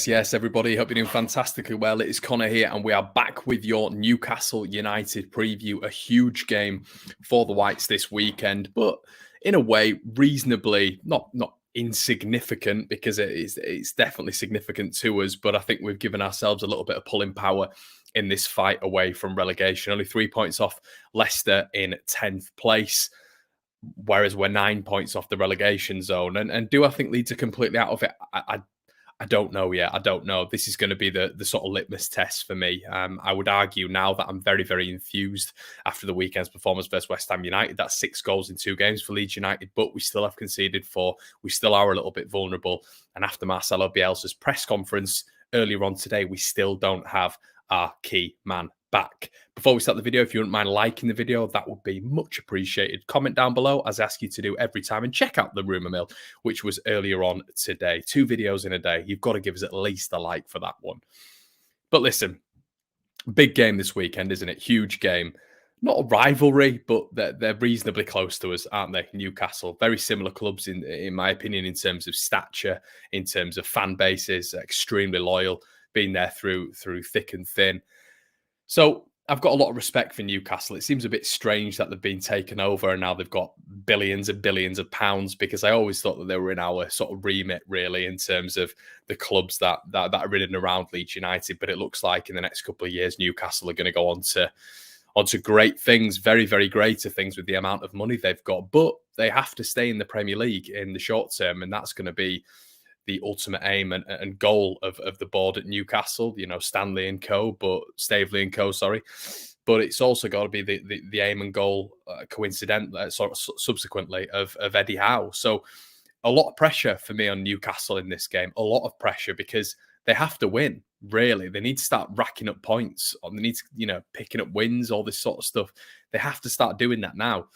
Yes, everybody. Hope you're doing fantastically well. It is Connor here, and we are back with your Newcastle United preview. A huge game for the Whites this weekend, but in a way, reasonably not insignificant, because it's definitely significant to us. But I think we've given ourselves a little bit of pulling power in this fight away from relegation. Only 3 points off Leicester in 10th place, whereas we're 9 points off the relegation zone. And do I think Leeds are completely out of it? I don't know yet. I don't know. This is going to be the sort of litmus test for me. I would argue now that I'm very, very enthused after the weekend's performance versus West Ham United. That's 6 goals in 2 games for Leeds United, but we still have conceded 4. We still are a little bit vulnerable. And after Marcelo Bielsa's press conference earlier on today, we still don't have our key man back. Before we start the video, if you wouldn't mind liking the video, that would be much appreciated. Comment down below, as I ask you to do every time, and check out the rumour mill, which was earlier on today. 2 videos in a day. You've got to give us at least a like for that one. But listen, big game this weekend, isn't it? Huge game. Not a rivalry, but they're reasonably close to us, aren't they? Newcastle, very similar clubs in my opinion, in terms of stature, in terms of fan bases, extremely loyal, been there through thick and thin. So I've got a lot of respect for Newcastle. It seems a bit strange that they've been taken over and now they've got billions and billions of pounds, because I always thought that they were in our sort of remit, really, in terms of the clubs that are in and around Leeds United. But it looks like in the next couple of years, Newcastle are going to go on to great things, very, very greater things with the amount of money they've got. But they have to stay in the Premier League in the short term, and that's going to be the ultimate aim and goal of the board at Newcastle, Stanley and co, but Staveley and co, sorry. But it's also got to be the aim and goal, subsequently, of Eddie Howe. So a lot of pressure for me on Newcastle in this game, a lot of pressure, because they have to win, really. They need to start racking up points, or they need to, picking up wins, all this sort of stuff. They have to start doing that now.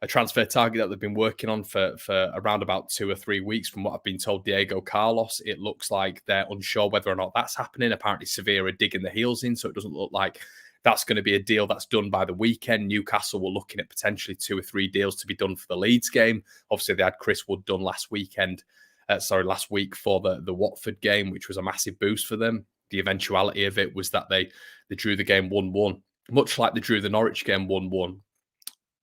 A transfer target that they've been working on for around about 2 or 3 weeks, from what I've been told, Diego Carlos. It looks like they're unsure whether or not that's happening. Apparently Sevilla are digging the heels in, so it doesn't look like that's going to be a deal that's done by the weekend. Newcastle were looking at potentially 2 or 3 deals to be done for the Leeds game. Obviously, they had Chris Wood done last week for the Watford game, which was a massive boost for them. The eventuality of it was that they drew the game 1-1, much like they drew the Norwich game 1-1.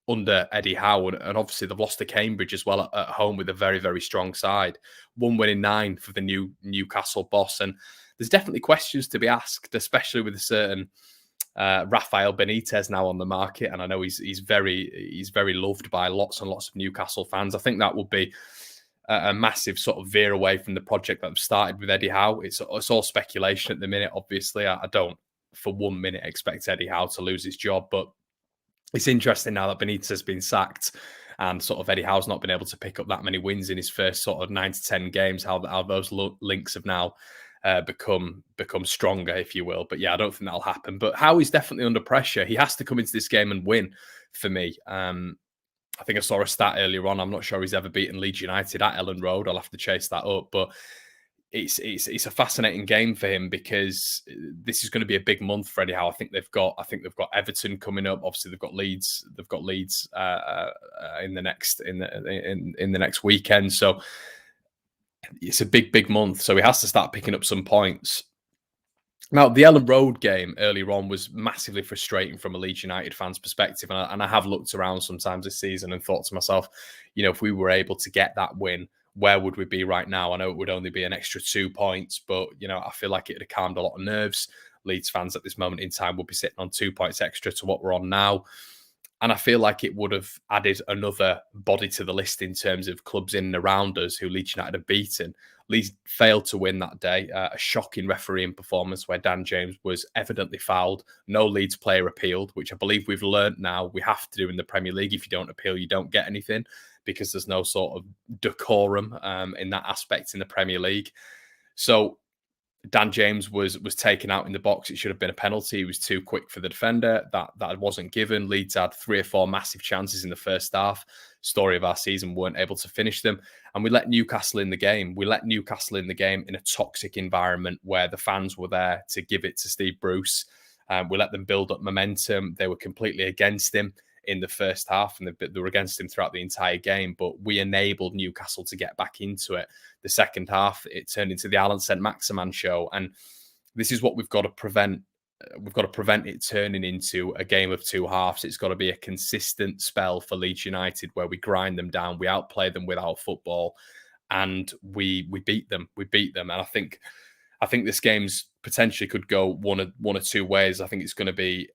Under Eddie Howe, and obviously they've lost to Cambridge as well at home with a very, very strong side. 1 win in 9 for the new Newcastle boss, and there's definitely questions to be asked, especially with a certain Rafael Benitez now on the market, and I know he's very loved by lots and lots of Newcastle fans. I think that would be a massive sort of veer away from the project that I've started with Eddie Howe. It's all speculation at the minute. Obviously, I don't for 1 minute expect Eddie Howe to lose his job, but it's interesting now that Benitez has been sacked and sort of Eddie Howe's not been able to pick up that many wins in his first sort of 9 to 10 games, how those links have now become stronger, if you will. But yeah, I don't think that'll happen. But Howe is definitely under pressure. He has to come into this game and win for me. I think I saw a stat earlier on. I'm not sure he's ever beaten Leeds United at Ellen Road. I'll have to chase that up. But it's a fascinating game for him, because this is going to be a big month for Eddie Howe. I think they've got Everton coming up. Obviously, they've got Leeds. They've got Leeds in the next weekend. So it's a big month. So he has to start picking up some points. Now, the Ellen Road game earlier on was massively frustrating from a Leeds United fan's perspective, and I have looked around sometimes this season and thought to myself, if we were able to get that win, where would we be right now? I know it would only be an extra 2 points, but, I feel like it would have calmed a lot of nerves. Leeds fans at this moment in time will be sitting on 2 points extra to what we're on now. And I feel like it would have added another body to the list in terms of clubs in and around us who Leeds United have beaten. Leeds failed to win that day. A shocking refereeing performance where Dan James was evidently fouled. No Leeds player appealed, which I believe we've learnt now we have to do in the Premier League. If you don't appeal, you don't get anything. because there's no sort of decorum in that aspect in the Premier League. So Dan James was taken out in the box. It should have been a penalty. He was too quick for the defender. That wasn't given. Leeds had 3 or 4 massive chances in the first half. Story of our season, weren't able to finish them. And we let Newcastle in the game. We let Newcastle in the game in a toxic environment where the fans were there to give it to Steve Bruce. We let them build up momentum. They were completely against him in the first half, and they were against him throughout the entire game. But we enabled Newcastle to get back into it. The second half, it turned into the Alan Saint-Maximin show. And this is what we've got to prevent. We've got to prevent it turning into a game of 2 halves. It's got to be a consistent spell for Leeds United where we grind them down, we outplay them with our football, and we beat them. We beat them. And I think this game's potentially could go one or two ways. I think it's going to be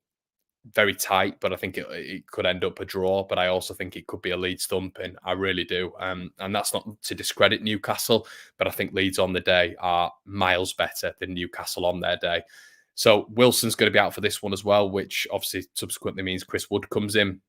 very tight, but I think it could end up a draw. But I also think it could be a Leeds thumping. I really do. And that's not to discredit Newcastle, but I think Leeds on the day are miles better than Newcastle on their day. So Wilson's going to be out for this one as well, which obviously subsequently means Chris Wood comes in,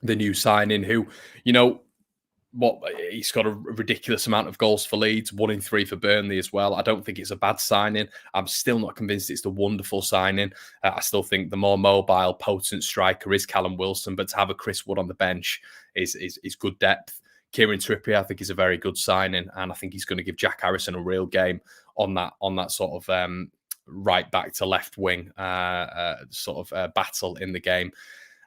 the new signing, who, he's got a ridiculous amount of goals for Leeds, 1 in 3 for Burnley as well. I don't think it's a bad signing. I'm still not convinced it's the wonderful signing. I still think the more mobile, potent striker is Callum Wilson, but to have a Chris Wood on the bench is good depth. Kieran Trippier, I think, is a very good signing, and I think he's going to give Jack Harrison a real game on that sort of right back to left wing battle in the game.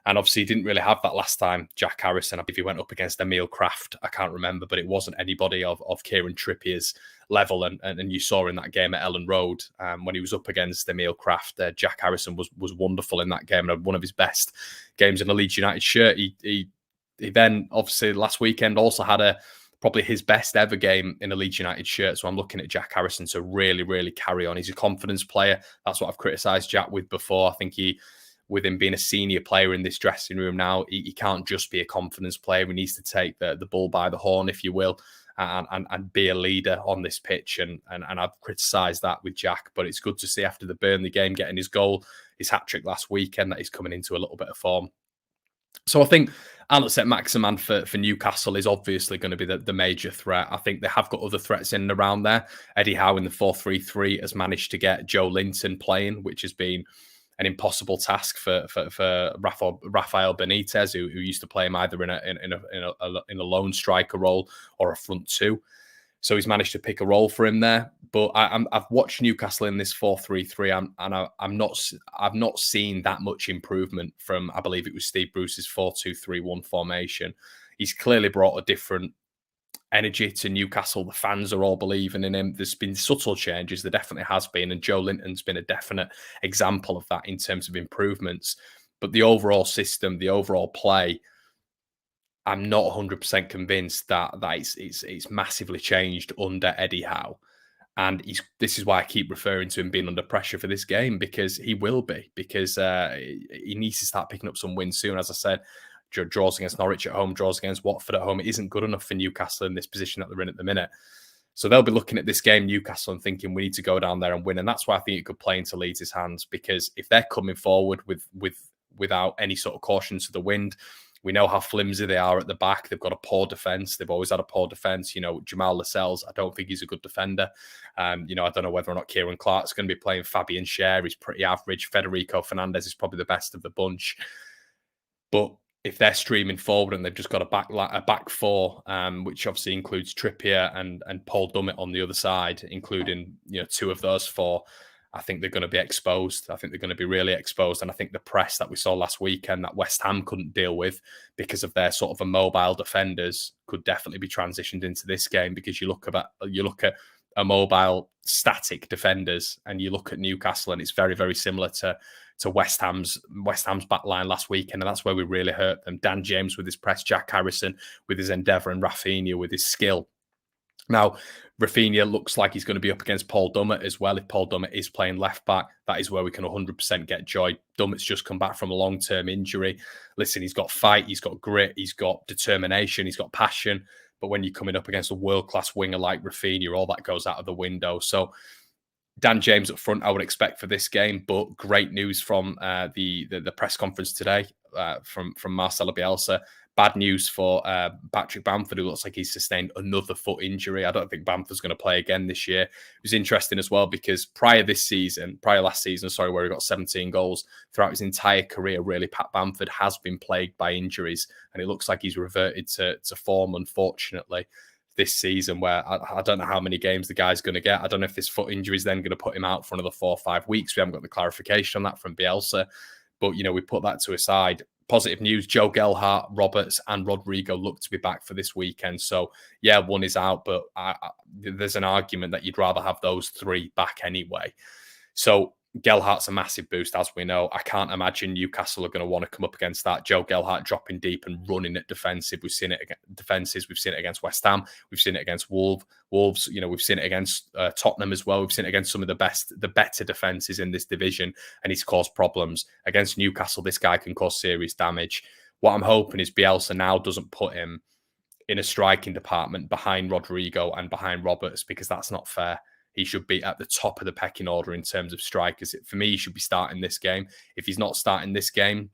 And obviously, he didn't really have that last time, Jack Harrison. I believe he went up against Emil Kraft. I can't remember, but it wasn't anybody of Kieran Trippier's level. And you saw in that game at Ellen Road, when he was up against Emil Kraft, Jack Harrison was wonderful in that game and had one of his best games in a Leeds United shirt. He then, obviously, last weekend also had probably his best ever game in a Leeds United shirt. So I'm looking at Jack Harrison to really, really carry on. He's a confidence player. That's what I've criticised Jack with before. I think with him being a senior player in this dressing room now, he can't just be a confidence player. He needs to take the bull by the horn, if you will, and be a leader on this pitch. And I've criticised that with Jack, but it's good to see after the Burnley game, getting his goal, his hat-trick last weekend, that he's coming into a little bit of form. So I think Alan Saint-Maximin for Newcastle is obviously going to be the major threat. I think they have got other threats in and around there. Eddie Howe in the 4-3-3 has managed to get Joe Linton playing, which has been an impossible task for Rafael Benitez, who used to play him either in a lone striker role or a front two. So he's managed to pick a role for him there. But I've watched Newcastle in this 4-3-3, and I've not seen that much improvement from, I believe it was Steve Bruce's 4-2-3-1 formation. He's clearly brought a different energy to Newcastle. The fans are all believing in him. There's been subtle changes. There definitely has been. And Joe Linton's been a definite example of that in terms of improvements. But the overall system, the overall play, I'm not 100% convinced that it's massively changed under Eddie Howe. And this is why I keep referring to him being under pressure for this game, because he will be. Because he needs to start picking up some wins soon. As I said, draws against Norwich at home, draws against Watford at home. It isn't good enough for Newcastle in this position that they're in at the minute. So they'll be looking at this game, Newcastle, and thinking we need to go down there and win. And that's why I think it could play into Leeds' hands, because if they're coming forward without any sort of caution to the wind, we know how flimsy they are at the back. They've got a poor defence. They've always had a poor defence. Jamal Lascelles, I don't think he's a good defender. I don't know whether or not Kieran Clark's going to be playing. Fabian Schär, he's pretty average. Federico Fernandez is probably the best of the bunch. But if they're streaming forward and they've just got a back four, which obviously includes Trippier and Paul Dummett on the other side, including 2 of those 4, I think they're going to be exposed. I think they're going to be really exposed. And I think the press that we saw last weekend that West Ham couldn't deal with because of their sort of immobile defenders could definitely be transitioned into this game, because you look at immobile, static defenders, and you look at Newcastle, and it's very, very similar to West Ham's back line last weekend, and that's where we really hurt them. Dan James with his press, Jack Harrison with his endeavour, and Raphinha with his skill. Now, Raphinha looks like he's going to be up against Paul Dummett as well. If Paul Dummett is playing left back, that is where we can 100% get joy. Dummett's just come back from a long-term injury. Listen, he's got fight, he's got grit, he's got determination, he's got passion. But when you're coming up against a world-class winger like Raphinha, all that goes out of the window. So Dan James up front, I would expect for this game. But great news from the press conference today from Marcelo Bielsa. Bad news for Patrick Bamford, who looks like he's sustained another foot injury. I don't think Bamford's going to play again this year. It was interesting as well because prior last season, where he got 17 goals throughout his entire career, really, Pat Bamford has been plagued by injuries, and it looks like he's reverted to form, unfortunately, this season, where I don't know how many games the guy's going to get. I don't know if this foot injury is then going to put him out for another 4 or 5 weeks. We haven't got the clarification on that from Bielsa, but, we put that to a side. Positive news, Joe Gelhardt, Roberts and Rodrigo look to be back for this weekend. So, yeah, one is out, but there's an argument that you'd rather have those 3 back anyway. So Gelhardt's a massive boost, as we know. I can't imagine Newcastle are going to want to come up against that. Joe Gelhardt dropping deep and running at defensive. We've seen it against West Ham. We've seen it against Wolves. We've seen it against Tottenham as well. We've seen it against some of the better defenses in this division, and he's caused problems. Against Newcastle, this guy can cause serious damage. What I'm hoping is Bielsa now doesn't put him in a striking department behind Rodrigo and behind Roberts, because that's not fair. He should be at the top of the pecking order in terms of strikers. For me, he should be starting this game. If he's not starting this game,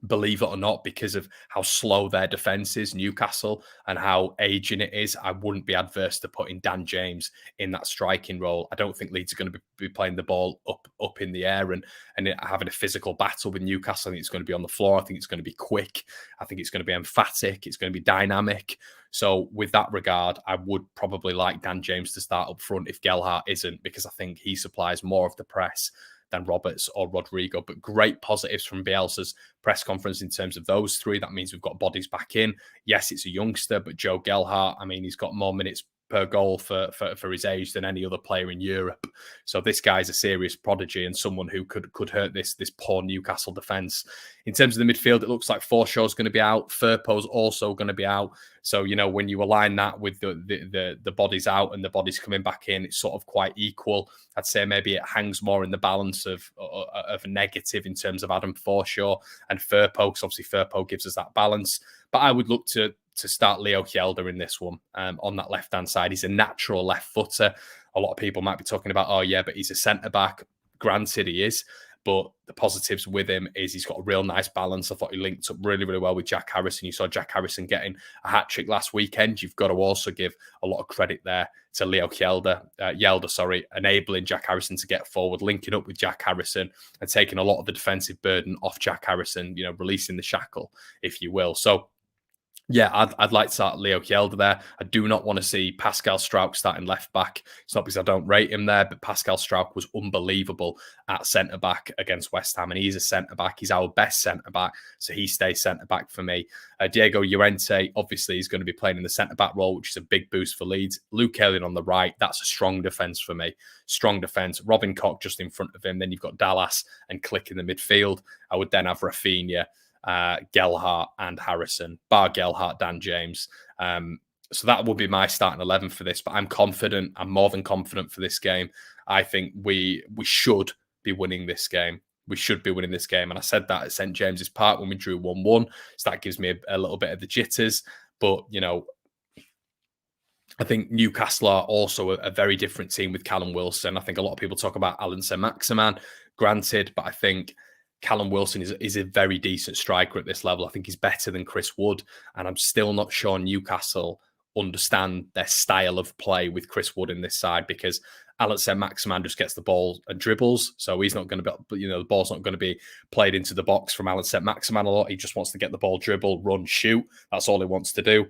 believe it or not, because of how slow their defence is, Newcastle, and how aging it is, I wouldn't be adverse to putting Dan James in that striking role. I don't think Leeds are going to be playing the ball up in the air and having a physical battle with Newcastle. I think it's going to be on the floor. I think it's going to be quick. I think it's going to be emphatic. It's going to be dynamic. So with that regard, I would probably like Dan James to start up front if Gelhardt isn't, because I think he supplies more of the press than Roberts or Rodrigo. But great positives from Bielsa's press conference in terms of those 3. That means we've got bodies back in. Yes, it's a youngster, but Joe Gelhardt, he's got more minutes per goal for his age than any other player in Europe. So this guy's a serious prodigy and someone who could hurt this poor Newcastle defence. In terms of the midfield, it looks like Forshaw's going to be out. Firpo's also going to be out. So, when you align that with the bodies out and the bodies coming back in, it's sort of quite equal. I'd say maybe it hangs more in the balance of a negative in terms of Adam Forshaw and Firpo, because obviously Firpo gives us that balance. But I would look to start Leo Kjelder in this one on that left-hand side. He's a natural left footer. A lot of people might be talking about, oh yeah, but he's a centre-back. Granted, he is. But the positives with him is he's got a real nice balance. I thought he linked up really, really well with Jack Harrison. You saw Jack Harrison getting a hat-trick last weekend. You've got to also give a lot of credit there to Leo Kjelder, enabling Jack Harrison to get forward, linking up with Jack Harrison and taking a lot of the defensive burden off Jack Harrison, releasing the shackle, if you will. So, yeah, I'd like to start Leo Kjelder there. I do not want to see Pascal Struijk starting left back. It's not because I don't rate him there, but Pascal Struijk was unbelievable at centre back against West Ham, and he's a centre back. He's our best centre back, so he stays centre back for me. Diego Llorente, obviously, is going to be playing in the centre back role, which is a big boost for Leeds. Luke Ayling on the right, that's a strong defence for me. Strong defence. Robin Koch just in front of him. Then you've got Dallas and Click in the midfield. I would then have Raphinha, Gelhardt and Harrison, bar Gelhardt, Dan James. So that would be my starting 11 for this, but I'm confident. I'm more than confident for this game. I think we should be winning this game. We should be winning this game. And I said that at St. James's Park when we drew 1-1. So that gives me a little bit of the jitters. But, I think Newcastle are also a very different team with Callum Wilson. I think a lot of people talk about Alan Saint-Maximin, granted, but I think Callum Wilson is a very decent striker at this level. I think he's better than Chris Wood, and I'm still not sure Newcastle understand their style of play with Chris Wood in this side, because Alan Saint-Maximin just gets the ball and dribbles, so he's not going to be, the ball's not going to be played into the box from Alan Saint-Maximin a lot. He just wants to get the ball, dribble, run, shoot. That's all he wants to do.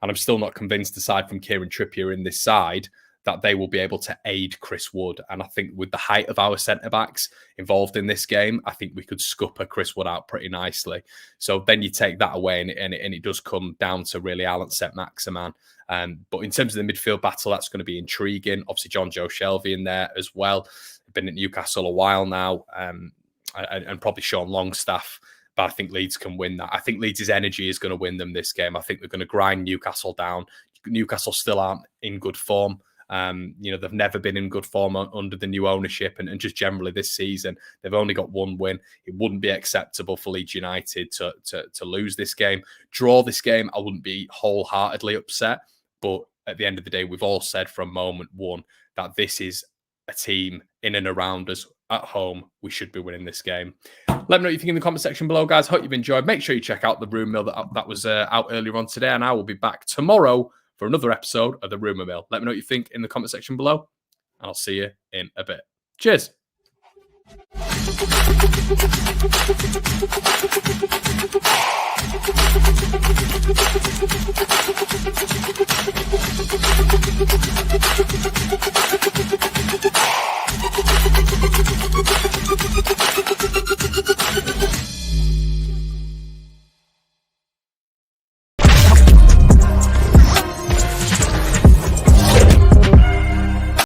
And I'm still not convinced, aside from Kieran Trippier in this side, that they will be able to aid Chris Wood. And I think with the height of our centre-backs involved in this game, I think we could scupper Chris Wood out pretty nicely. So then you take that away and it does come down to really Alan Saint-Maximin. But in terms of the midfield battle, that's going to be intriguing. Obviously, John Joe Shelvey in there as well. Been at Newcastle a while now, and probably Sean Longstaff. But I think Leeds can win that. I think Leeds' energy is going to win them this game. I think they're going to grind Newcastle down. Newcastle still aren't in good form. They've never been in good form under the new ownership, and just generally this season, they've only got one win. It wouldn't be acceptable for Leeds United to lose this game. Draw this game, I wouldn't be wholeheartedly upset. But at the end of the day, we've all said from moment one that this is a team in and around us at home, we should be winning this game. Let me know what you think in the comment section below, guys. Hope you've enjoyed. Make sure you check out the Rumour Mill that was out earlier on today, and I will be back tomorrow for another episode of the Rumour Mill. Let me know what you think in the comment section below, and I'll see you in a bit. Cheers.